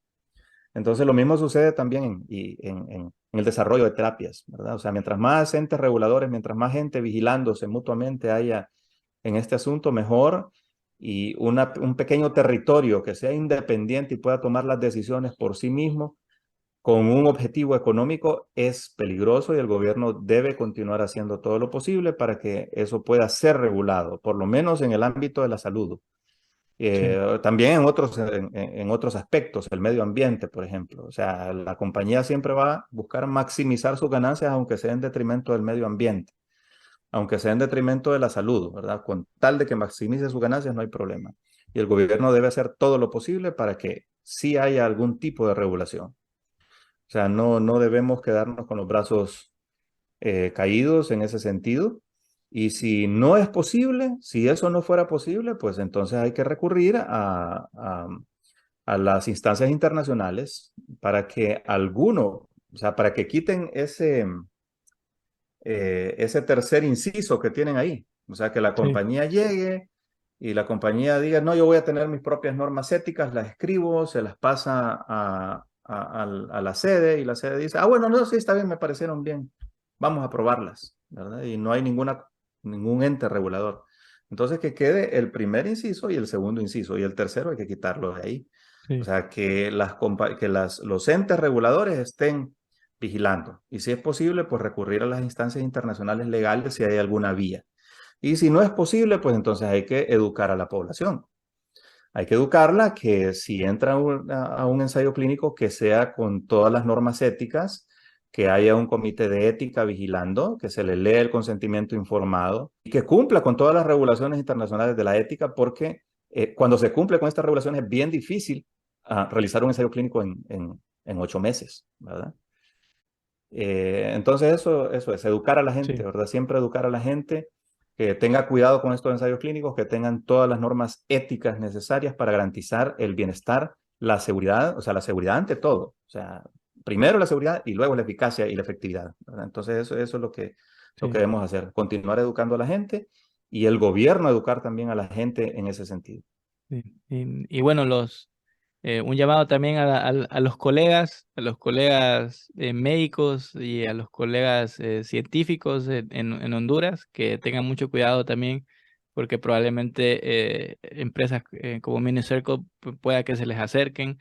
Entonces lo mismo sucede también en el desarrollo de terapias, ¿verdad? O sea, mientras más entes reguladores, mientras más gente vigilándose mutuamente haya en este asunto, mejor y un pequeño territorio que sea independiente y pueda tomar las decisiones por sí mismo con un objetivo económico es peligroso y el gobierno debe continuar haciendo todo lo posible para que eso pueda ser regulado, por lo menos en el ámbito de la salud. Sí. También en otros aspectos, el medio ambiente, por ejemplo. O sea, la compañía siempre va a buscar maximizar sus ganancias, aunque sea en detrimento del medio ambiente, aunque sea en detrimento de la salud, ¿verdad? Con tal de que maximice sus ganancias, no hay problema. Y el gobierno debe hacer todo lo posible para que sí haya algún tipo de regulación. O sea, no debemos quedarnos con los brazos caídos en ese sentido. Y si no es posible, si eso no fuera posible, pues entonces hay que recurrir a las instancias internacionales para que o sea, para que quiten ese tercer inciso que tienen ahí. O sea, que la Sí, compañía llegue y la compañía diga, no, yo voy a tener mis propias normas éticas, las escribo, se las pasa a la sede y la sede dice, ah, bueno, no, sí, está bien, me parecieron bien, vamos a probarlas, ¿verdad? Y no hay ningún ente regulador. Entonces, que quede el primer inciso y el segundo inciso, y el tercero hay que quitarlo de ahí. O sí, sea, que, los entes reguladores estén vigilando. Y si es posible, pues recurrir a las instancias internacionales legales si hay alguna vía. Y si no es posible, pues entonces hay que educar a la población. Hay que educarla que si entra a un ensayo clínico que sea con todas las normas éticas, que haya un comité de ética vigilando, que se le lea el consentimiento informado y que cumpla con todas las regulaciones internacionales de la ética, porque cuando se cumple con estas regulaciones es bien difícil realizar un ensayo clínico en 8 meses, ¿verdad? Entonces eso es educar a la gente, sí, ¿verdad? Siempre educar a la gente que tenga cuidado con estos ensayos clínicos, que tengan todas las normas éticas necesarias para garantizar el bienestar, la seguridad, o sea, la seguridad ante todo. O sea, primero la seguridad y luego la eficacia y la efectividad, ¿verdad? Entonces eso es lo que sí, debemos hacer, continuar educando a la gente y el gobierno educar también a la gente en ese sentido. sí. Y bueno, un llamado también a a los colegas médicos y a los colegas científicos en Honduras, que tengan mucho cuidado también, porque probablemente empresas como Minicircle pueda que se les acerquen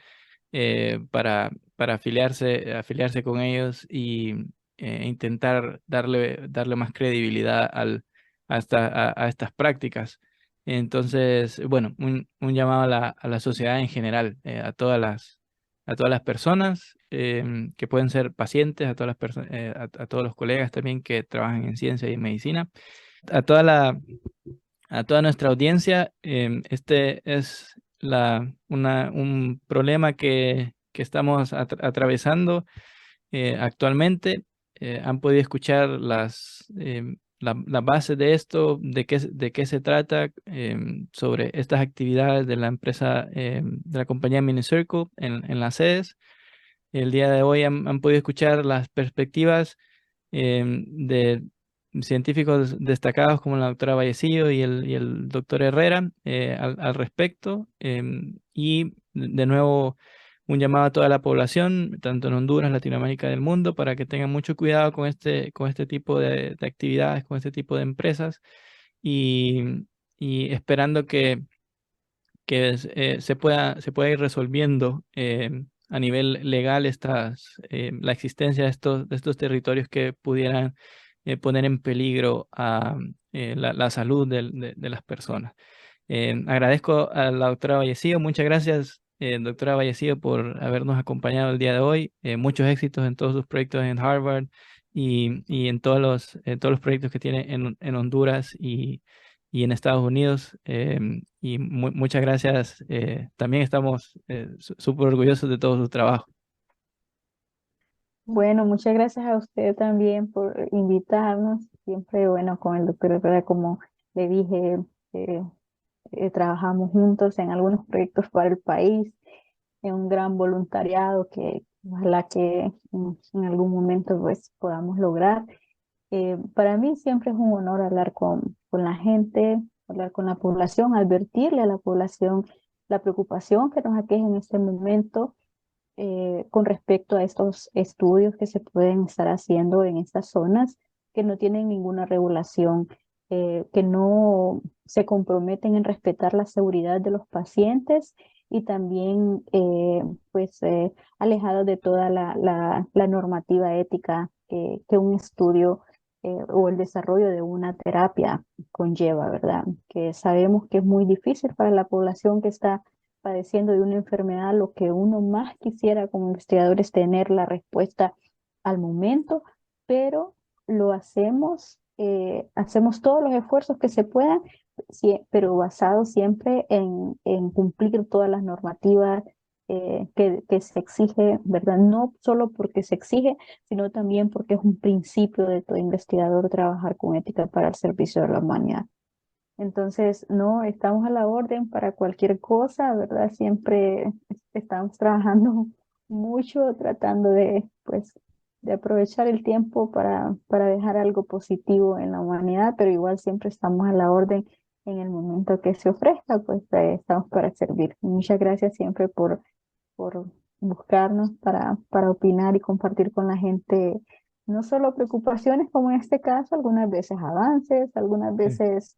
para afiliarse con ellos y intentar darle más credibilidad a estas prácticas. Entonces, bueno, un llamado a la sociedad en general, a todas las personas que pueden ser pacientes, a todas a todos los colegas también que trabajan en ciencia y medicina, a a toda nuestra audiencia. Este es un problema que estamos atravesando actualmente. Han podido escuchar la base de esto, de qué se trata, sobre estas actividades de la empresa, de la compañía Minicircle en las sedes. El día de hoy han podido escuchar las perspectivas de científicos destacados como la doctora Vallecillo y el doctor Herrera al respecto. Y de nuevo, un llamado a toda la población, tanto en Honduras, Latinoamérica, del mundo, para que tengan mucho cuidado con este tipo de actividades, con este tipo de empresas y, y esperando que se pueda ir resolviendo a nivel legal la existencia de estos territorios que pudieran poner en peligro a la salud de las personas. Agradezco a la doctora Vallecillo, muchas gracias, doctora Vallecillo, por habernos acompañado el día de hoy. Muchos éxitos en todos sus proyectos en Harvard y en todos los proyectos que tiene en Honduras y en Estados Unidos. Y muchas gracias. También estamos súper orgullosos de todo su trabajo. Bueno, muchas gracias a usted también por invitarnos. Siempre, bueno, con el doctor Herrera, como le dije, eh, trabajamos juntos en algunos proyectos para el país, en un gran voluntariado que ojalá que en algún momento pues podamos lograr. Para mí siempre es un honor hablar con la gente, hablar con la población, advertirle a la población la preocupación que nos aqueja en este momento con respecto a estos estudios que se pueden estar haciendo en estas zonas que no tienen ninguna regulación, que no se comprometen en respetar la seguridad de los pacientes y también alejados de toda la normativa ética que un estudio o el desarrollo de una terapia conlleva, ¿verdad? Que sabemos que es muy difícil para la población que está padeciendo de una enfermedad. Lo que uno más quisiera como investigador es tener la respuesta al momento, pero lo hacemos, hacemos todos los esfuerzos que se puedan, pero basado siempre en cumplir todas las normativas que se exige, ¿verdad? No solo porque se exige, sino también porque es un principio de todo investigador trabajar con ética para el servicio de la humanidad. Entonces, no, estamos a la orden para cualquier cosa, ¿verdad? Siempre estamos trabajando mucho, tratando de, pues, de aprovechar el tiempo para dejar algo positivo en la humanidad, pero igual siempre estamos a la orden en el momento que se ofrezca, pues estamos para servir. Muchas gracias siempre por buscarnos para opinar y compartir con la gente, no solo preocupaciones como en este caso, algunas veces avances, algunas Sí. veces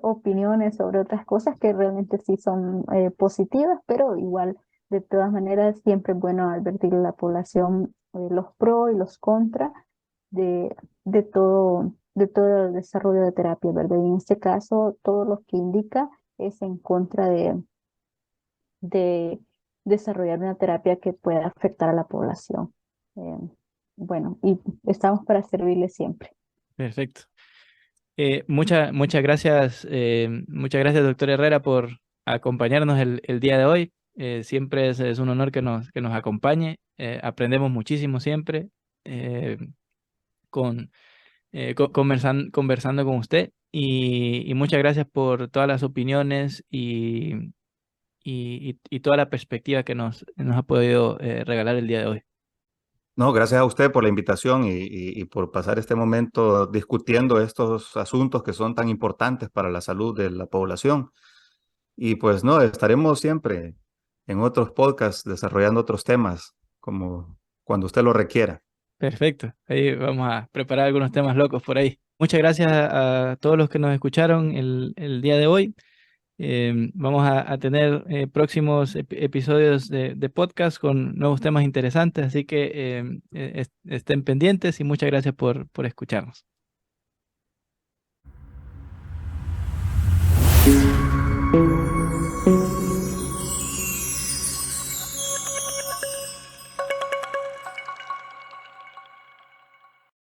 opiniones sobre otras cosas que realmente sí son positivas, pero igual, de todas maneras, siempre es bueno advertirle a la población los pros y los contras de, de todo el desarrollo de terapia, ¿verdad? Y en este caso, todo lo que indica es en contra de desarrollar una terapia que pueda afectar a la población. Eh, bueno, y estamos para servirle siempre. Perfecto. Muchas gracias, doctor Herrera, por acompañarnos el día de hoy. Siempre es un honor que nos acompañe. Aprendemos muchísimo siempre eh, conversando con usted y muchas gracias por todas las opiniones y toda la perspectiva que nos ha podido regalar el día de hoy. No, gracias a usted por la invitación y por pasar este momento discutiendo estos asuntos que son tan importantes para la salud de la población. Y pues no, estaremos siempre en otros podcasts desarrollando otros temas, como cuando usted lo requiera. Perfecto. Ahí vamos a preparar algunos temas locos por ahí. Muchas gracias a todos los que nos escucharon el día de hoy. Vamos a tener próximos episodios de podcast con nuevos temas interesantes, así que estén pendientes y muchas gracias por escucharnos.